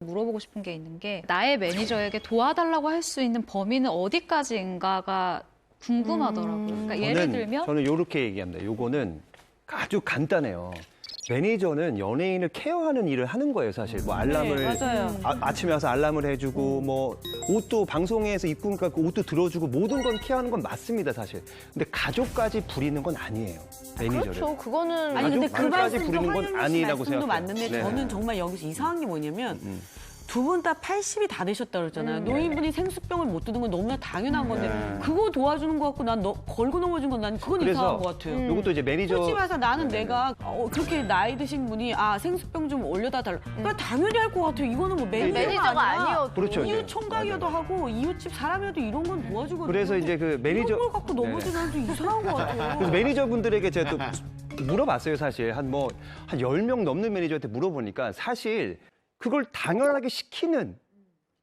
물어보고 싶은 게 있는 게 나의 매니저에게 도와달라고 할 수 있는 범위는 어디까지인가가 궁금하더라고요. 그러니까 예를 들면 저는 이렇게 얘기합니다. 요거는 아주 간단해요. 매니저는 연예인을 케어하는 일을 하는 거예요, 사실. 뭐 알람을 네, 맞아요. 아침에 와서 알람을 해주고 뭐 옷도 방송에서 이쁘니까 그 옷도 들어주고 모든 건 케어하는 건 맞습니다, 사실. 근데 가족까지 부리는 건 아니에요, 매니저를. 그렇죠. 그거는 아니 근데 그 가족까지 말씀도 부리는 건 황현미 씨 아니라고 말씀도 생각해요. 맞는데 네. 저는 정말 여기서 이상한 게 뭐냐면 두 분 다 80이 다 되셨다 그랬잖아요. 노인분이 생수병을 못 드는 건 너무나 당연한 건데 그거 도와주는 거 같고 난 걸고 넘어진 건 난 그건 이상한 것 같아요. 요것도 이제 매니저 솔직히 말해서 나는 내가 그렇게 나이 드신 분이 생수병 좀 올려다 달라. 그러니까 당연히 할 것 같아요. 이거는 뭐 매니저가 아니어도. 그렇죠. 이웃 총각이어도 하고 이웃집 사람이어도 이런 건 도와주거든요. 그래서 이제 그 매니저 이런 걸 갖고 넘어지면 좀 이상한 것 같아요. 그래서 매니저분들에게 제가 또 물어봤어요, 사실. 한 10명 넘는 매니저한테 물어보니까 사실 그걸 당연하게 시키는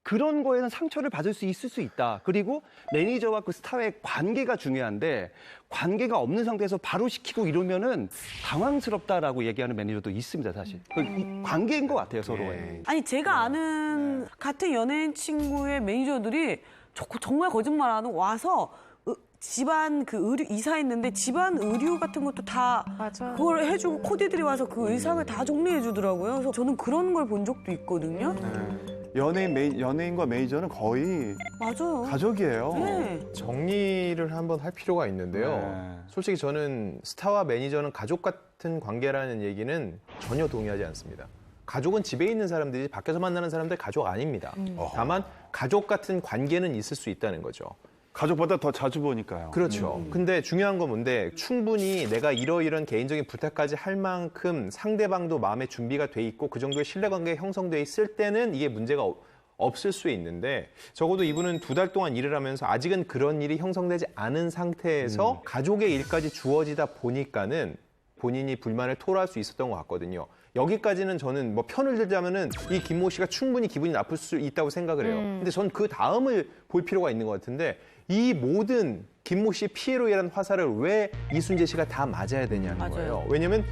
그런 거에는 상처를 받을 수 있을 수 있다. 그리고 매니저와 그 스타의 관계가 중요한데 관계가 없는 상태에서 바로 시키고 이러면은 당황스럽다라고 얘기하는 매니저도 있습니다, 사실. 그 관계인 것 같아요, 서로의. 아니 제가 아는 같은 연예인 친구의 매니저들이 정말 거짓말 안 하고 와서 집안 그 의류 이사했는데 집안 의류 같은 것도 다 맞아요. 그걸 해주고 코디들이 와서 그 의상을 다 정리해 주더라고요. 그래서 저는 그런 걸 본 적도 있거든요. 연예인과 매니저는 거의 맞아요. 가족이에요. 네. 정리를 한번 할 필요가 있는데요. 네. 솔직히 저는 스타와 매니저는 가족 같은 관계라는 얘기는 전혀 동의하지 않습니다. 가족은 집에 있는 사람들이 밖에서 만나는 사람들 가족 아닙니다. 다만 가족 같은 관계는 있을 수 있다는 거죠. 가족보다 더 자주 보니까요. 그렇죠. 근데 중요한 건 뭔데 충분히 내가 이러이런 개인적인 부탁까지 할 만큼 상대방도 마음의 준비가 돼 있고 그 정도의 신뢰관계가 형성돼 있을 때는 이게 문제가 없을 수 있는데 적어도 이분은 2달 동안 일을 하면서 아직은 그런 일이 형성되지 않은 상태에서 가족의 일까지 주어지다 보니까는 본인이 불만을 토로할 수 있었던 것 같거든요. 여기까지는 저는 뭐 편을 들자면은 이 김모 씨가 충분히 기분이 나쁠 수 있다고 생각을 해요. 근데 전 그 다음을 볼 필요가 있는 것 같은데 이 모든 김모 씨 피해로 인한 화살을 왜 이순재 씨가 다 맞아야 되냐는 맞아요. 거예요. 왜냐면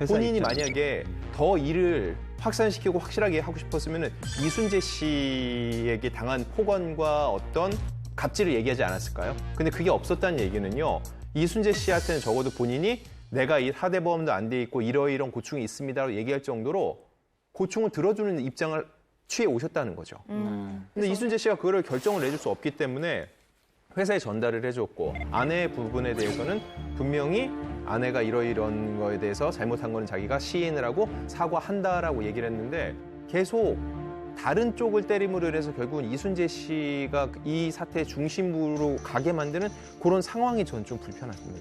본인이 만약에 더 일을 확산시키고 확실하게 하고 싶었으면은 이순재 씨에게 당한 폭언과 어떤 갑질을 얘기하지 않았을까요? 근데 그게 없었다는 얘기는요. 이순재 씨한테는 적어도 본인이 내가 이 하대보험도 안 돼 있고 이러이런 고충이 있습니다라고 얘기할 정도로 고충을 들어주는 입장을 취해 오셨다는 거죠. 근데 이순재 씨가 그거를 결정을 내줄 수 없기 때문에 회사에 전달을 해줬고 아내의 부분에 대해서는 분명히 아내가 이러이런 거에 대해서 잘못한 거는 자기가 시인을 하고 사과한다라고 얘기를 했는데 계속 다른 쪽을 때림으로 해서 결국은 이순재 씨가 이 사태의 중심부로 가게 만드는 그런 상황이 전 좀 불편합니다.